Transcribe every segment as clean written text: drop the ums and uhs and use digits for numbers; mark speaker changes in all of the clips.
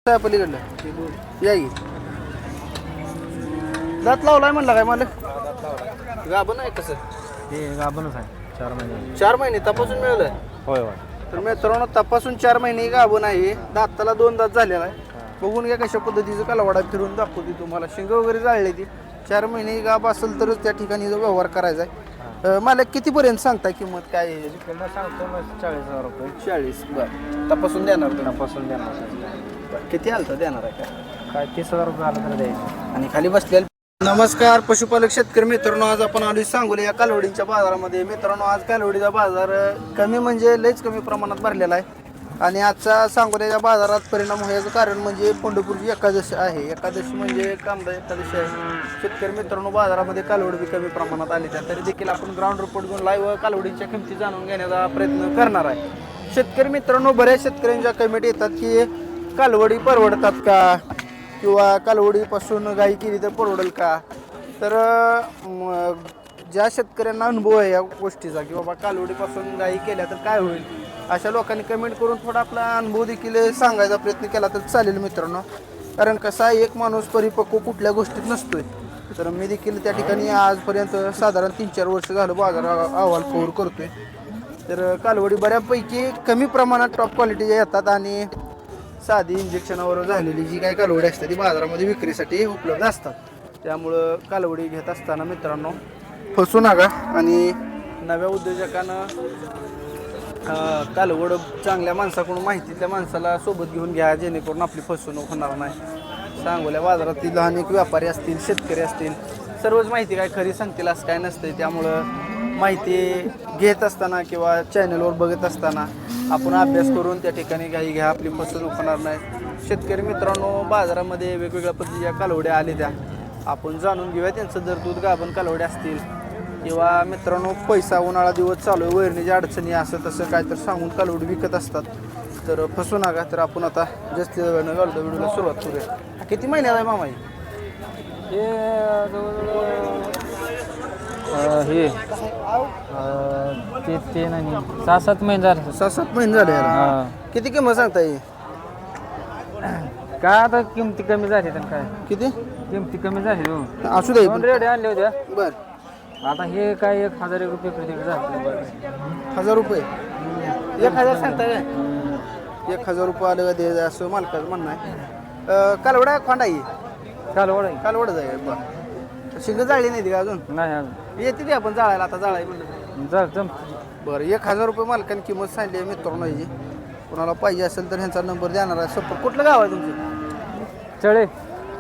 Speaker 1: काय पलीकडलं या की दात लावलाय म्हणला काय मला गाभण आहे कसं
Speaker 2: ते गाभणच आहे 4 महिने
Speaker 1: 4 महिने तपासून मिळालं.
Speaker 2: होय होय
Speaker 1: तर मित्रांनो तपासून 4 महिने गाभण आहे. दाताला 2 दात झालेला आहे. बघून घ्या कशा पद्धतीचं कालवाडा फिरून दाखवते तुम्हाला. शिंग वगैरे जाळले ती 4 महिने गाभ असेल तरच त्या ठिकाणी जो व्यवहार करायचा आहे. मला कितीपर्यंत सांगता किंमत काय आहे?
Speaker 2: सांगतो 40,000 रुपये
Speaker 1: 40 बरं तपासून देणार तुम्ही?
Speaker 2: तपासून देणार
Speaker 1: बरं. किती आलं तर देणार आहे
Speaker 2: काय 30,000 रुपये आलं तर द्यायचं.
Speaker 1: आणि खाली बसलेले नमस्कार पशुपालक शेतकरी मित्रांनो, आज आपण आलोय सांगोली या कालवडींच्या बाजारामध्ये. मित्रांनो आज कालवडीचा बाजार कमी म्हणजे लयच कमी प्रमाणात भरलेला आहे. आणि आजचा सांगोलीच्या बाजारात परिणाम व्हायचं कारण म्हणजे पंढरपूरची एकादशी आहे. एकादशी म्हणजे कामदा एकादशी आहे. शेतकरी मित्रांनो बाजारामध्ये कालवडी कमी प्रमाणात आली त्या तरी देखील आपण ग्राउंड रिपोर्ट घेऊन लाईव्ह कालवडींच्या किमती जाणून घेण्याचा प्रयत्न करणार आहे. शेतकरी मित्रांनो बऱ्याच शेतकऱ्यांच्या कमेंट येतात की कालवडी परवडतात का किंवा कालवडीपासून गाई केली तर परवडेल का. तर ज्या शेतकऱ्यांना अनुभव आहे या गोष्टीचा की बाबा कालवडीपासून गाई केल्या तर काय होईल अशा लोकांनी कमेंट करून थोडा आपला अनुभव देखील सांगायचा प्रयत्न केला तर चालेल मित्रांनो. कारण कसा एक माणूस परिपक्व कुठल्या गोष्टीत नसतोय. तर मी देखील त्या ठिकाणी आजपर्यंत साधारण 3-4 वर्ष झालं बाजार अहवाल कव्हर करतोय. तर कालवडी बऱ्यापैकी कमी प्रमाणात टॉप क्वालिटीच्या येतात आणि साधी इंजेक्शनावर झालेली जी काही कालवडी असते ती बाजारामध्ये विक्रीसाठी उपलब्ध असतात. त्यामुळं कालवडी घेत असताना मित्रांनो फसू नका. आणि नव्या उद्योजकांना कालवड चांगल्या माणसाकडून माहितीतल्या माणसाला सोबत घेऊन घ्या जेणेकरून आपली फसवणूक होणार नाही. सांगोल्या बाजारातील लहान एक व्यापारी असतील शेतकरी असतील सर्वच माहिती काय खरी सांगतील असं काय नसते. त्यामुळं माहिती घेत असताना किंवा चॅनलवर बघत असताना आपण अभ्यास करून त्या ठिकाणी गाई घ्या, आपली फसवणूक होणार नाही. शेतकरी मित्रांनो बाजारामध्ये वेगवेगळ्या पद्धतीच्या कालवड्या आल्या त्या आपण जाणून घेऊया त्यांचं जर दूध गाभण कालवड्या असतील किंवा मित्रांनो पैसा उन्हाळा दिवस चालू आहे वैरणीच्या अडचणी असं तसं काय तर सांगून कालवडी विकत असतात तर फसू नका. तर आपण आता जास्त वेळानं घालतो व्हिडिओला सुरुवात करूया. किती महिन्यात आहे मामा
Speaker 2: हे ते नाही 6-7 महिने झाले.
Speaker 1: 6-7 महिने झाले याला. किती किंमत सांगता येईल?
Speaker 2: काय आता किमती कमी झाली तर काय
Speaker 1: किती
Speaker 2: किमती कमी झाली हो.
Speaker 1: असू दे.
Speaker 2: 2 रेडे आणले होत्या.
Speaker 1: बरं
Speaker 2: आता हे काय 1,000 रुपये प्रति झाले.
Speaker 1: 1,000 रुपये 1,000 सांगताय काय? 1,000 रुपये आलं का दे असं मालकाचं म्हणणं आहे. कालवडा खोंडा आहे कालवडच आहे. बरं शिंग जाळली नाही ती का अजून?
Speaker 2: नाही अजून
Speaker 1: येते ती आपण जाळायला आता जाळाय म्हणलं. बरं 1,000 रुपये मालकाने किंमत सांगली आहे मित्रांनो याची. कोणाला पाहिजे असेल तर ह्यांचा नंबर देणार आहे. संपर्क कुठलं गाव आहे तुमचं?
Speaker 2: चळे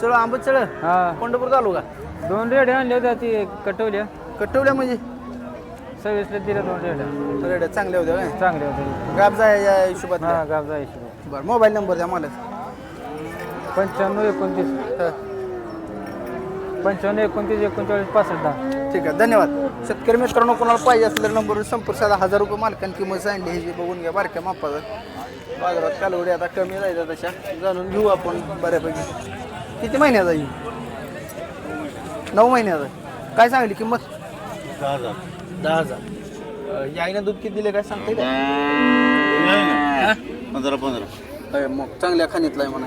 Speaker 1: चळ आंबट चळ
Speaker 2: हा
Speaker 1: पंढरपूर चालू का?
Speaker 2: 2 रेडे आणले होत्या ती कटवल्या
Speaker 1: कटवल्या म्हणजे
Speaker 2: 26ला दिल्या 2 रेड्या
Speaker 1: रेड्या चांगल्या होत्या काय?
Speaker 2: चांगले होते.
Speaker 1: गाब जाय या हिशोबात.
Speaker 2: हा गाव जायचं.
Speaker 1: बरं मोबाईल नंबर द्या मला.
Speaker 2: 95 29 45 10.
Speaker 1: ठीक आहे धन्यवाद. शेतकरी मित्रांनो कोणाला पाहिजे असेल तर नंबरवर संपर्क साधा. 1,000 रुपये मालकांनी किंमत सांगली हे बघून घ्या बारक्या मापाचं. बाजारात कालवडी आता कमी जायचं तशा जाणून घेऊ आपण बऱ्यापैकी. किती महिन्याचा येईल? 9 महिन्याचा. काय सांगली किंमत? 10,000. याईनं दूध किती दिले काय सांगता येईल?
Speaker 3: 15
Speaker 1: मग चांगल्या खाणीतला आहे म्हणा.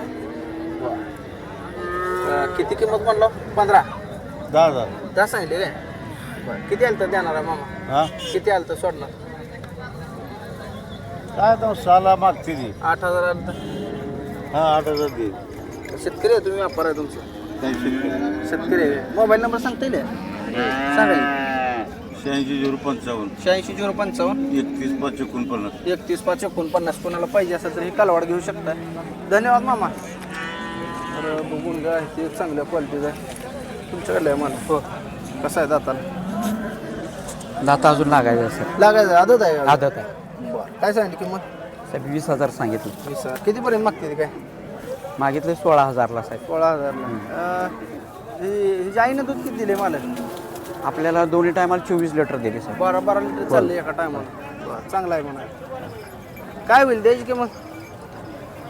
Speaker 1: किती किंमत म्हणलं? 15
Speaker 3: 10,000
Speaker 1: 10 सांगितले काय? बरं किती आलं तर देणार आहे मामा?
Speaker 3: हा
Speaker 1: किती आलं तर सोडणार?
Speaker 3: काय तर साला मागते ती
Speaker 1: 8,000 आलं तर.
Speaker 3: हा 8,000 दे.
Speaker 1: शेतकरी आहे तुम्ही व्यापार आहे तुमचं? शेतकरी आहे. मोबाईल नंबर सांगता येईल सांगा.
Speaker 3: 86
Speaker 1: 86 055
Speaker 3: 31 5 49.
Speaker 1: 31 5 49. कोणाला पाहिजे असेल तर हे कालवाड घेऊ शकता. धन्यवाद मामा. तर बघून घ्या ते चांगल्या क्वालिटीचं आहे तुमच्याकडलं आहे मला. हो कसं आहे दाताला?
Speaker 2: दाता अजून लागायचं सर.
Speaker 1: लागायचं आदत आहे का?
Speaker 2: आदत आहे.
Speaker 1: बरं काय सांगितली किंमत?
Speaker 2: साहेब 20,000 सांगितलं.
Speaker 1: 20,000. कितीपर्यंत मागते ते काय?
Speaker 2: मागितले 16,000ला साहेब.
Speaker 1: 16,000ला. ही आईनं दूध किती दिले मला?
Speaker 2: आपल्याला दोन्ही टायमाला 24 लिटर दिले साहेब.
Speaker 1: 12 लिटर चालले एका टायमाला. बरं चांगला आहे म्हणा. काय होईल द्यायची किंमत?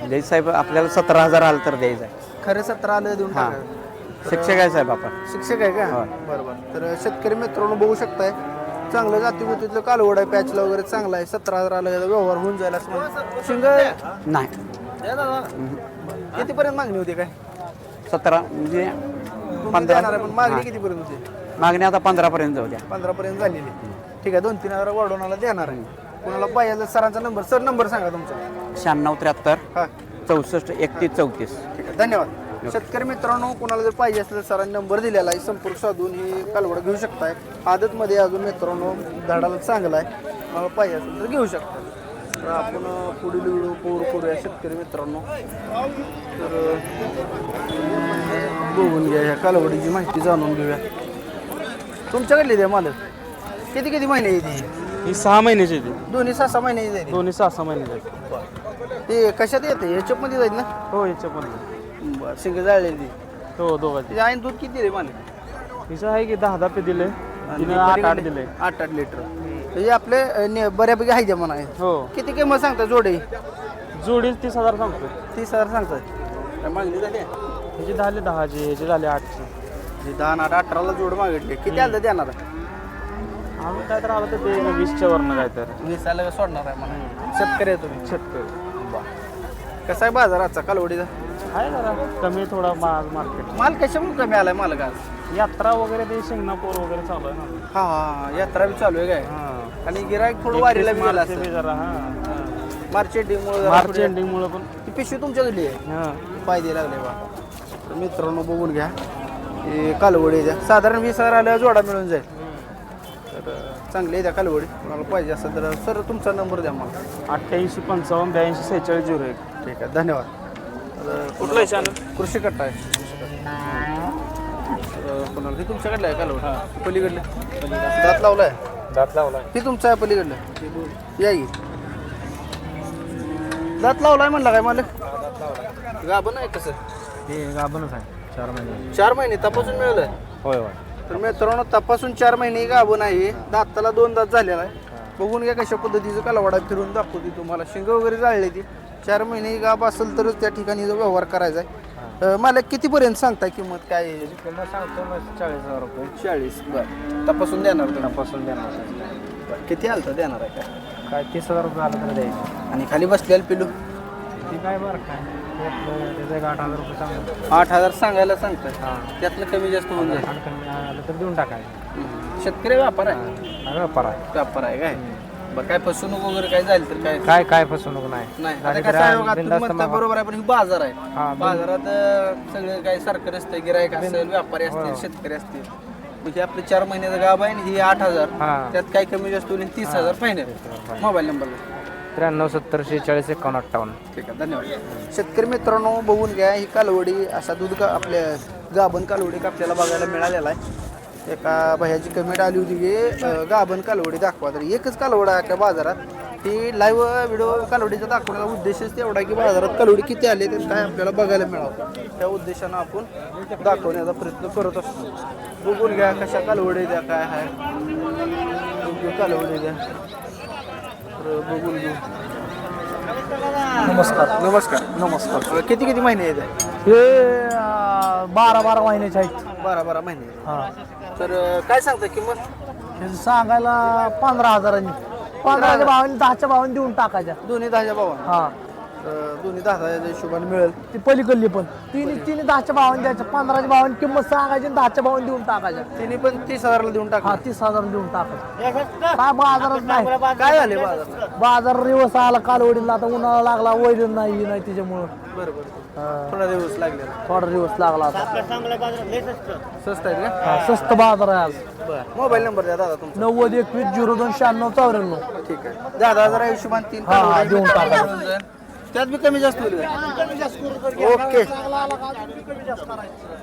Speaker 2: द्यायचं साहेब आपल्याला 17,000 आलं तर द्यायचं आहे.
Speaker 1: खरे 17 आलं देऊन
Speaker 2: हां.
Speaker 1: टाका.
Speaker 2: शिक्षक आहे साहेब आपण.
Speaker 1: शिक्षक आहे का? बरोबर. तर शेतकरी मित्रांनो बघू शकताय चांगलं जातीगुतीतलं कालवड आहे. पॅचला वगैरे चांगला आहे. 17,000 आलं व्यवहार होऊन जाईल असं शिंग
Speaker 2: नाही
Speaker 1: कितीपर्यंत मागणी होती काय
Speaker 2: 17 म्हणजे
Speaker 1: तुम्ही
Speaker 2: 15
Speaker 1: देणार आहे, पण मागणी कितीपर्यंत होती?
Speaker 2: मागणी आता 15 पर्यंत जाऊ द्या.
Speaker 1: 15 पर्यंत झालेली. ठीक आहे, 2-3 हजार वाढवण्याला देणार आहे. कोणाला पाहिजे सरांचा नंबर, सर नंबर सांगा तुमचा.
Speaker 2: 9673
Speaker 1: हां
Speaker 2: 64 31 34.
Speaker 1: ठीक आहे, धन्यवाद. शेतकरी मित्रांनो, कोणाला जर पाहिजे असेल तर सरांनी नंबर दिलेला आहे, संपर्क साधून ही कालवड घेऊ शकताय. आदतमध्ये अजून मित्रांनो धडाला चांगला आहे, मला पाहिजे असेल तर घेऊ शकता. तर आपण पुढील व्हिडिओ करूया शेतकरी मित्रांनो. तर बघून घ्या ह्या कालवडीची माहिती जाणून घेऊया. तुमच्याकडली द्या मालक, किती किती महिने येते?
Speaker 4: ही 6 महिन्याची ती.
Speaker 1: दोन्ही 6-6 महिने येते.
Speaker 4: दोन्ही 6-6 महिन्याची.
Speaker 1: ते कशात येते? याच्यामध्ये जाईल ना?
Speaker 4: हो याच्या पण
Speaker 1: बरं, शिंग जाळलेली.
Speaker 4: हो दोघांची.
Speaker 1: तिचे आईन दूध किती दिले मालक?
Speaker 4: हिचं आहे की 10 पे दिले, तिने 8 दिले.
Speaker 1: 8 लिटर. म्हणजे आपले बऱ्यापैकी आहे म्हणा.
Speaker 4: हो
Speaker 1: किती किंमत सांगता जोडे?
Speaker 4: जोडी 30,000 सांगतो.
Speaker 1: 30,000 सांगताय. काय मागणी झाली?
Speaker 4: ह्याची झाले 10ची, ह्याची झाले 8ची.
Speaker 1: 10-18ला जोड मागितले. किती आलं देणार?
Speaker 4: आम्ही काय तर आलं तर ते 20च्या वरनं काय तर
Speaker 1: 20ला सोडणार आहे म्हणा. शेतकरी आहे तुम्ही.
Speaker 4: शेतकरी.
Speaker 1: कसा आहे बाजार आजचा कालवडीचा?
Speaker 4: आहे जरा कमी थोडा मार्केट.
Speaker 1: माल कशामुळे कमी आलाय मालक आज?
Speaker 4: यात्रा वगैरे ते शिंगणापूर वगैरे चालू आहे ना.
Speaker 1: हा यात्रा बी चालू आहे काय?
Speaker 4: हां
Speaker 1: आणि गिराईक थोडं वारीला बी गेला
Speaker 4: ते बी जरा हां
Speaker 1: मार्च एंडिंगमुळे
Speaker 4: मार्च एंडिंगमुळे पण
Speaker 1: ती पिशवी तुमच्याकडली आहे.
Speaker 4: हां
Speaker 1: फायदे लागले बा. तर मित्रांनो बघून घ्या, हे कालवडी द्या. साधारण 20,000 आल्या जोडा मिळून जाईल. तर चांगली आहे त्या कालवडी. कोणाला पाहिजे असेल तर सर तुमचा नंबर द्या मला.
Speaker 4: 88 55 82 46 01.
Speaker 1: ठीक आहे, धन्यवाद. तर
Speaker 4: कुठलं आहे चॅनल?
Speaker 1: कृषी कट्टा आहे. तर कोणाला ती तुमच्याकडलं आहे कालवड? पलीकडलं दात लावलाय?
Speaker 4: दात लावला.
Speaker 1: ती तुमचं आहे पलीकडलं? या की दात लावलाय म्हणला काय मालक? गाभण आहे कसं?
Speaker 4: ते गाभणच आहे 4 महिने.
Speaker 1: 4 महिने तपासून मिळालं.
Speaker 4: होय होय.
Speaker 1: तर मित्रांनो तपासून 4 महिने गाभण आहे. दाताला 2 दात झालेला आहे. बघून घ्या कशा पद्धतीचं कालवडा फिरून दाखवते तुम्हाला. शिंग वगैरे जाळले ती. 4 महिने गाभ असेल तरच त्या ठिकाणी जो व्यवहार करायचा आहे. मला कितीपर्यंत सांगता किंमत काय आहे?
Speaker 4: किंमत सांगतो 40,000 रुपये.
Speaker 1: 40. बरं, तपासून देणार तुम्ही?
Speaker 4: तपासून देणार.
Speaker 1: बरं, किती आलं तर देणार आहे काय?
Speaker 4: काय 30,000 रुपये आलं तर द्यायचं.
Speaker 1: आणि खाली बसलेलं पिलू
Speaker 4: ती काय बरं काय त्याचं 8,000 रुपये सांगतो.
Speaker 1: 8,000 सांगायला सांगताय.
Speaker 4: हां
Speaker 1: त्यातलं कमी जास्त होऊन जाईल.
Speaker 4: आणि कमी आलं तर देऊन टाकायचं.
Speaker 1: शेतकरी व्यापार आहे.
Speaker 4: हा व्यापार आहे.
Speaker 1: व्यापार आहे काय? बरं, काय फसवणूक वगैरे काय झाली तर काय?
Speaker 4: काय फसवणूक नाही.
Speaker 1: नाही, आता
Speaker 4: झाली
Speaker 1: कसं
Speaker 4: तर
Speaker 1: आहे बघा, तुम्ही
Speaker 4: बिनधास्त
Speaker 1: म्हणता
Speaker 4: मागवा.
Speaker 1: बरोबर आहे, पण ही बाजार आहे.
Speaker 4: हा,
Speaker 1: बाजारात सगळं काय सारखं असतं. गिरायक असेल, व्यापारी असतील, शेतकरी असतील. म्हणजे आपले 4 महिन्याचा गाभ आहे आणि ही 8,000.
Speaker 4: हां.
Speaker 1: त्यात काय कमी जास्त होईल? 30,000 फायनल. Mobile number
Speaker 4: 93 70 46 51 58.
Speaker 1: ठीक आहे, धन्यवाद. शेतकरी मित्रांनो बघून घ्या, ही कालवडी असा दूध का आपल्या गाभण कालवडी आपल्याला बघायला मिळालेला आहे. एका भैयाची कमेंट आली होती की गाभण कालवडी दाखवा. तर एकच कालवड आहे त्या बाजारात. ही लाईव्ह व्हिडिओ कालवडीचा दाखवण्याचा उद्देशच तेवढा आहे की बाजारात कालवडी किती आले तर काय आपल्याला बघायला मिळावं. त्या उद्देशानं आपण दाखवण्याचा प्रयत्न करत असतो. बघून घ्या कशा कालवडी द्या, काय आहे कालवडी द्या. तर बघून घेऊ.
Speaker 4: नमस्कार.
Speaker 1: नमस्कार.
Speaker 4: नमस्कार.
Speaker 1: किती किती महिने आहेत?
Speaker 4: हे 12 महिन्याचे आहेत.
Speaker 1: 12 महिने.
Speaker 4: हां
Speaker 1: तर काय सांगता किंमत?
Speaker 4: हे सांगायला 15,000. 15च्या भावाने 10च्या भावाने देऊन टाकायच्या.
Speaker 1: दोन्ही 10च्या भावानं.
Speaker 4: हां
Speaker 1: दोन्ही 10,000च्या हिशोबाने मिळेल.
Speaker 4: ती पलीकडली पण तिने 10च्या भावाने द्यायच्या. 15च्या भावाने किंमत सांगायची आणि 10च्या भावाने देऊन टाकायच्या.
Speaker 1: तिने पण 30,000ला देऊन टाका.
Speaker 4: हा 30,000 देऊन टाकायचं. काय बाजारच नाही.
Speaker 1: काय झाले बाजार?
Speaker 4: बाजार रिवर्स आला कालवडीला. आता उन्हाळा लागला, वैर नाही त्याच्यामुळं
Speaker 1: बरोबर. थोडा दिवस लागले.
Speaker 4: थोडा दिवस लागला आता.
Speaker 1: स्वस्त आहेत का?
Speaker 4: हा, स्वस्त बाजार आहे आज.
Speaker 1: मोबाईल नंबर द्या दादा तुमचा.
Speaker 4: 90 21 02 96 94.
Speaker 1: ठीक आहे. 10,000 हिशोबाने 3
Speaker 4: हा, हा, देऊन टाका.
Speaker 1: त्यात बी कमी जास्त होईल का? ओके,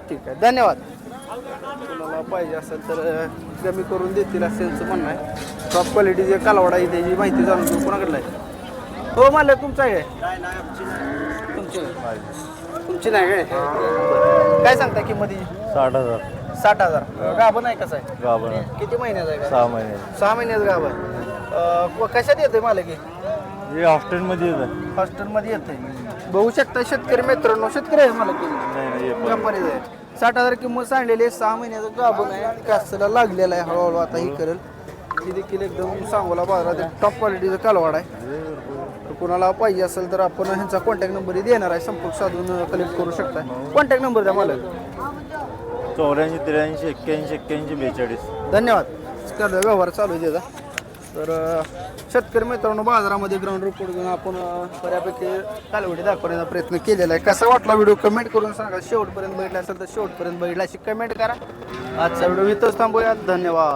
Speaker 1: ठीक आहे, धन्यवाद. तुम्हाला पाहिजे असेल तर कमी करून देतील असं त्यांचं म्हणणं आहे. टॉप क्वालिटीचे कालवडा आहे, त्याची माहिती जाणून घेऊ. कोणाकडलं आहे? हो मला तुमचं आहे तुमची नाही काय? काय सांगता किंमतीची?
Speaker 3: 60,000.
Speaker 1: 60,000. गाभण आहे कसं आहे?
Speaker 3: गाभण
Speaker 1: किती महिन्याचा आहे?
Speaker 3: 6 महिने.
Speaker 1: 6 महिन्याचं गाभ आहे. कशात येते मला की?
Speaker 3: हे हॉस्टेलमध्ये येतं.
Speaker 1: हॉस्टेलमध्ये येते. बघू शकता शेतकरी मित्रांनो, शेतकरी आहे मला की
Speaker 3: नाही
Speaker 1: व्यापारीच आहे. 60,000 किंमत सांगलेली आहे. 6 महिन्याचं गाभण आहे. कास्तला लागलेला आहे. हळूहळू आता ही करेल. ती देखील एकदम सांगोला बाजारात टॉप क्वालिटीचं कालवाड आहे. कुणाला पाहिजे असेल तर आपण ह्यांचा कॉन्टॅक्ट नंबरही देणार आहे, संपर्क साधून कलेक्ट करू शकता. कॉन्टॅक्ट नंबर द्या मला.
Speaker 3: 84 83 81 81 42.
Speaker 1: धन्यवाद. कर व्यवहार चालू आहे त्याचा. तर शेतकरी मित्रांनो, बाजारामध्ये ग्राउंड रिपोर्ट घेऊन आपण बऱ्यापैकी कालवडी दाखवण्याचा प्रयत्न केलेला आहे. कसा वाटला व्हिडिओ कमेंट करून सांगा. शेवटपर्यंत बघितला असेल तर शेवटपर्यंत बघितला अशी कमेंट करा. आजचा व्हिडिओ इथंच थांबूया. धन्यवाद.